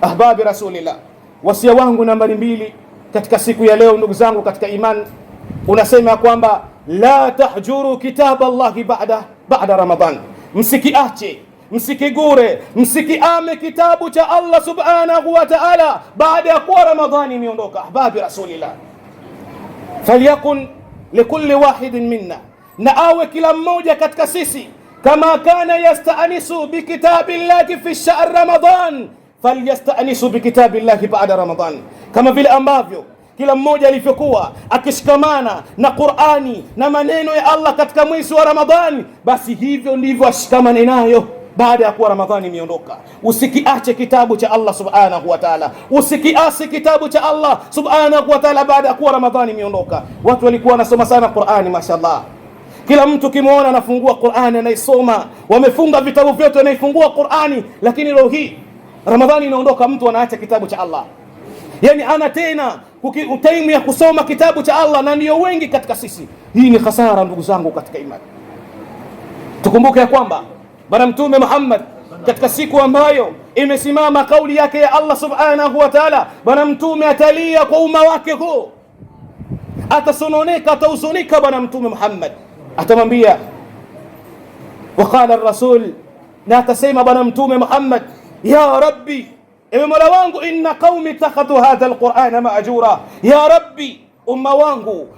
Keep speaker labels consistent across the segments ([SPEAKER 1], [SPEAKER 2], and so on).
[SPEAKER 1] Ahbabi Rasulillah, wasia wangu nambari 2 katika siku ya leo, ndugu zangu katika iman, unasema kwamba la tahjuru kitab Allahi ba'da Ramadan, msikiache, msikigure, msikiame kitabu cha Allah subhanahu wa ta'ala baada ya kuwa Ramadhani imeondoka. Ahbabi Rasulillah, falyakun likulli wahidin minna, na awe kila mmoja katika sisi kama kana yasta'nisu bikitabillahi fi shahr Ramadan falyastanisu bikitabillahi ba'da Ramadan, kama vile ambavyo kila mmoja alivyokuwa akishikamana na Qur'ani na maneno ya Allah katika mwezi wa Ramadhani, basi hivyo ndivyo ashikamane nayo baada ya kuwa Ramadhani imeondoka. Usikiache kitabu cha Allah subhanahu wa ta'ala, usikiasi kitabu cha Allah subhanahu wa ta'ala baada ya kuwa Ramadhani imeondoka. Watu walikuwa wanasoma sana Qur'ani, mashallah. Kila mtu kimwona anafungua Qur'ani anaisoma, wamefunga vitabu vyote anaifungua Qur'ani, lakini leo hii Ramadhani inaondoka, mtu anaacha kitabu cha Allah. Yani ana tena time ya kusoma kitabu cha Allah, na ndio wengi katika sisi. Hii ni hasara, ndugu zangu katika imani. Tukumbuke ya kwamba Bwana Mtume Muhammad katika siku ambayo imesimama kauli yake ya Allah subhanahu wa ta'ala, Bwana Mtume atalia kwa umma wake huu, atasononeka, atahuzunika. Bwana Mtume Muhammad atamwambia, waqala ar-rasul, na atasema Bwana Mtume Muhammad, ya Rabbi, ewe Mola wangu, inna qaumi ittakhadhu hadha alqur'ana ma'jura, ya Rabbi, umma wangu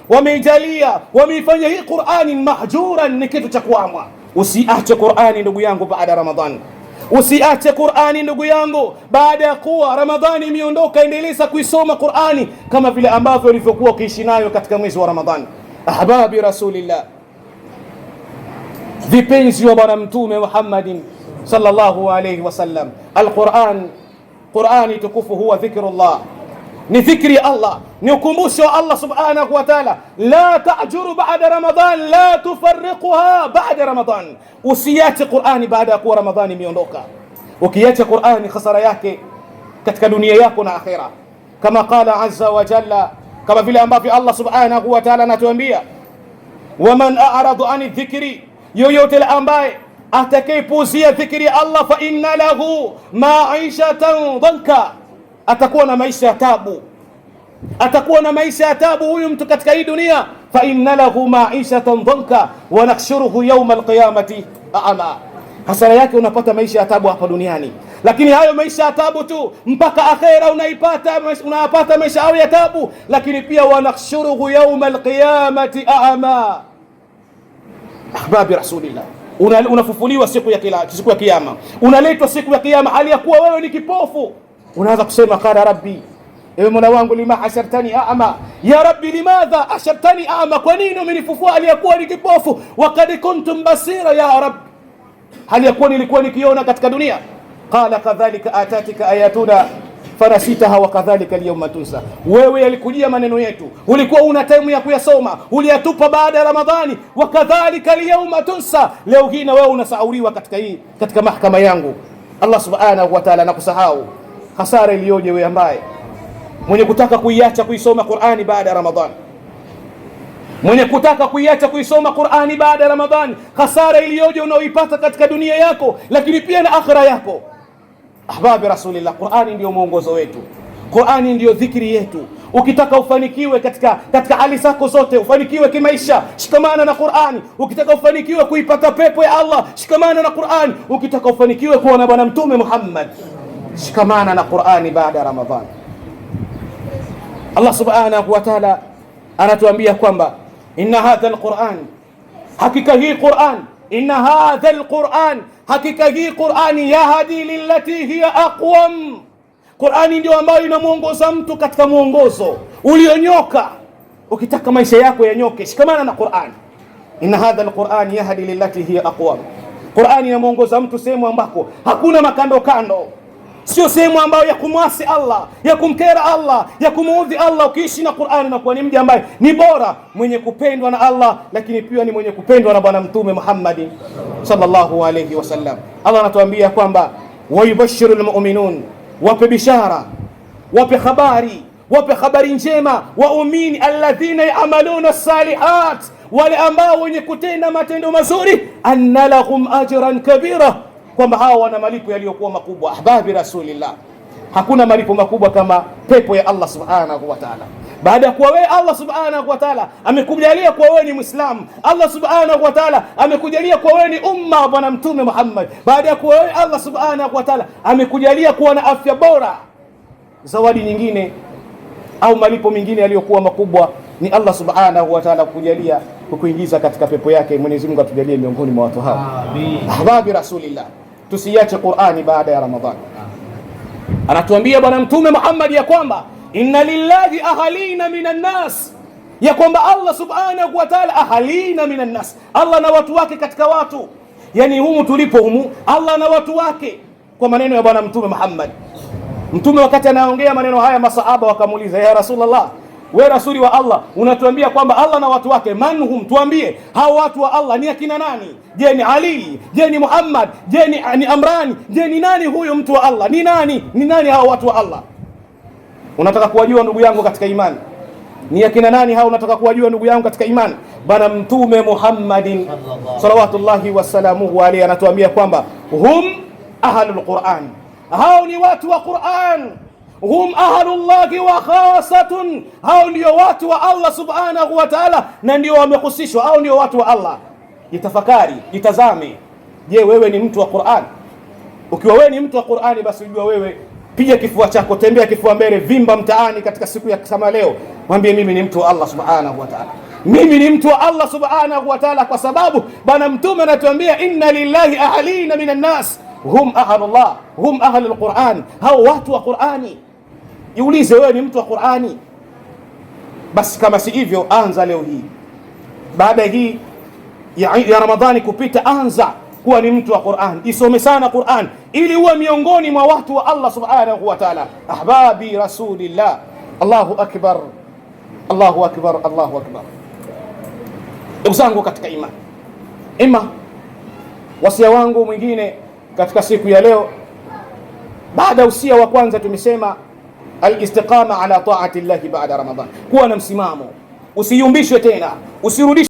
[SPEAKER 1] wameijalia, wameifanya hii Qur'ani mahjuran, ni kitu cha kuamwa. Usiache Qur'ani ndugu yangu baada ya Ramadhani, usiache Qur'ani ndugu yangu baada ya kuwa Ramadhani imeondoka. Endeleza kuisoma Qur'ani kama vile ambavyo ulivyokuwa ukiishi nayo katika mwezi wa Ramadhani. Ahbabi Rasulillah, vipenzi wa Bwana Mtume Muhammadin sallallahu alayhi wasallam, Qur'ani tukufu huwa dhikrullah, ni dhikri ya Allah, ni ukumbusho wa Allah subhanahu wa ta'ala. La ta'juru ba'da Ramadan, la tufarriquha ba'da Ramadan. Usiache Qur'ani baada ya kuwa Ramadhani imeondoka. Ukiacha Qur'ani, khasara yake katika dunia yako na akhira, kama qala azza wa jalla, kama vile ambavyo Allah subhanahu wa ta'ala anatuambia, waman a'rada 'ani dhikri, yoyote ambaye atakayepuuzia dhikri ya Allah, fa inna lahu ma'ishatan dhanka, atakuwa na maisha ya tabu, atakuwa na maisha ya tabu huyu mtu katika hii dunia. Fa inna lahu ma'ishatan dhanka wa nakhshuruhu yawm alqiyamati a'ma, hasara yake unapata maisha ya tabu hapa duniani, lakini hayo maisha ya tabu tu mpaka akhera unapata maisha hayo ya tabu, lakini pia wa nakhshuruhu yawm alqiyamati a'ma. Ahbabi Rasulillah, unafufuliwa siku ya kiyama, unaletwa siku ya kiyama hali ya kuwa wewe ni kipofu. Unaanza kusema qala rabbi, ewe Mola wangu, lima ashartani a'ma, ya rabbi limadha ashartani a'ma, kwa nini umenifufua hali ya kuwa ni kipofu? Wa qad kuntum basira ya rabbi, hali ya kuwa nilikuwa nikiona katika dunia. Qala kadhalika atatika ayatuna fanasitaha wa kadhalika alyawma tunsa, wewe yalikujia maneno yetu, ulikuwa una time ya kuyasoma, uliyatupa baada ya Ramadhani. Wa kadhalika alyawma tunsa, leo hii na wewe unasahauriwa katika mahakama yangu. Allah subhanahu wa ta'ala anakusahau. Hasara iliyoje wewe ambaye mwenye kutaka kuiacha kuisoma Qur'ani baada ya Ramadhani, mwenye kutaka kuiacha kuisoma Qur'ani baada ya Ramadhani. Hasara iliyoje unaoipata katika dunia yako, lakini pia na akhira yako. Ahbabi Rasulillah, Qur'ani ndio mwongozo wetu, Qur'ani ndio dhikri yetu. Ukitaka ufanikiwe katika hali zako zote, ufanikiwe kimaisha, shikamana na Qur'ani. Ukitaka ufanikiwe kuipata pepo ya Allah, shikamana na Qur'ani. Ukitaka ufanikiwe kuwa na Bwana Mtume Muhammad, shikamana na Qur'ani baada ya Ramadhani. Allah subhanahu wa ta'ala anatuambia kwamba inna hadha alquran, hakika hii Qur'an, inna hadha alquran, hakika hii Qur'ani yahdi lillati hiya aqwam. Qur'ani ndio ambayo inamuongoza mtu katika muongozo ulionyoka. Ukitaka maisha yako yanyoke, shikamana na Qur'ani. Inna hadha alquran yahdi lillati hiya aqwam. Qur'ani inamuongoza mtu sehemu ambako hakuna makando kando, sio sehemu ambayo ya kumwasi Allah, ya kumkera Allah, ya kumuudhi Allah. Ukiishi na Qur'ani unakuwa ni mja ambaye ni bora, mwenye kupendwa na Allah, lakini pia ni mwenye kupendwa na Bwana Mtume Muhammad sallallahu alayhi wasallam. Allah anatuambia kwamba wayubashshirul mu'minun, wape bishara, wape habari njema waumini, alladhina ya'maluna as-salihat, wale ambao wenye kutenda matendo mazuri, anna lahum ajran kabira, kwamba hao wana malipo yaliyokuwa makubwa. Ahbabi Rasulillah, hakuna malipo makubwa kama pepo ya Allah subhanahu wa ta'ala. Baada ya kuwa wewe Allah subhanahu wa ta'ala amekujalia kuwa wewe ni Muislamu, Allah subhanahu wa ta'ala amekujalia kuwa wewe ni umma wa Bwana Mtume Muhammad, baada ya kuwa wewe Allah subhanahu wa ta'ala amekujalia kuwa na afya bora, zawadi nyingine au malipo mengine yaliyokuwa makubwa ni Allah subhanahu wa ta'ala kukujalia kukuingiza katika pepo yake. Mwenyezi Mungu atujalie miongoni mwa watu hao. Amin. Ahbabi Rasulillah, tusiache Qur'ani baada ya Ramadhani. Anatuambia Bwana Mtume Muhammad ya kwamba inna lillahi ahalina minan nas, ya kwamba Allah subhanahu wa ta'ala ahalina minan nas, Allah na watu wake katika watu. Yani humu tulipo humu Allah na watu wake, kwa maneno ya Bwana Mtume Muhammad. Mtume wakati anaongea maneno haya, masahaba wakamuuliza, ya Rasulullah, we rasuli wa Allah, unatuambia kwamba Allah na watu wake, manhum, tuambie hao watu wa Allah ni akina nani? Je, ni Ali? Je, ni Muhammad? Je, ni Amrani? Je, ni nani huyo mtu wa Allah? Ni nani hao watu wa Allah? Unataka kuwajua ndugu yangu katika imani ni akina nani hao? Unataka kuwajua ndugu yangu katika imani? Bwana Mtume Muhammadin salawatullahi wasalamuhu alayhi anatuambia kwamba hum ahlul Qur'an, hao ni watu wa Qur'an. Hum ahlullahi wa khasatun, hao ndio watu wa Allah subhanahu wa ta'ala, na ndio wamehusishwa, hao ndio watu wa Allah. Jitafakari, jitazame, je, wewe ni mtu wa Qur'an? Ukiwa wewe ni mtu wa Qur'ani, basi ujua wewe, piga kifua chako, tembea kifua mbele, vimba mtaani katika siku ya kama leo, mwambie mimi ni mtu wa Allah subhanahu wa ta'ala, mimi ni mtu wa Allah subhanahu wa ta'ala, kwa sababu Bwana Mtume anatuambia inna lillahi ahlina minan nas hum ahlullah hum ahlul Qur'an, hao watu wa Qur'ani. Jiulize, wewe ni mtu wa Qur'ani? Basi kama si hivyo, anza leo hii, baada hii ya Ramadhani kupita, anza kuwa ni mtu wa Qur'an. Isome sana Qur'an ili uwe miongoni mwa watu wa Allah subhanahu wa ta'ala. Ahbabi Rasulillah, Allahu akbar, Allahu akbar, Allahu akbar. Ndugu zangu katika imani, wasia wangu mwingine katika siku ya leo, baada ya usia wa kwanza tumesema al-istiqama ala ta'ati llahi ba'da Ramadhan, kuwa na msimamo, usiyumbishwe tena, usirudishwe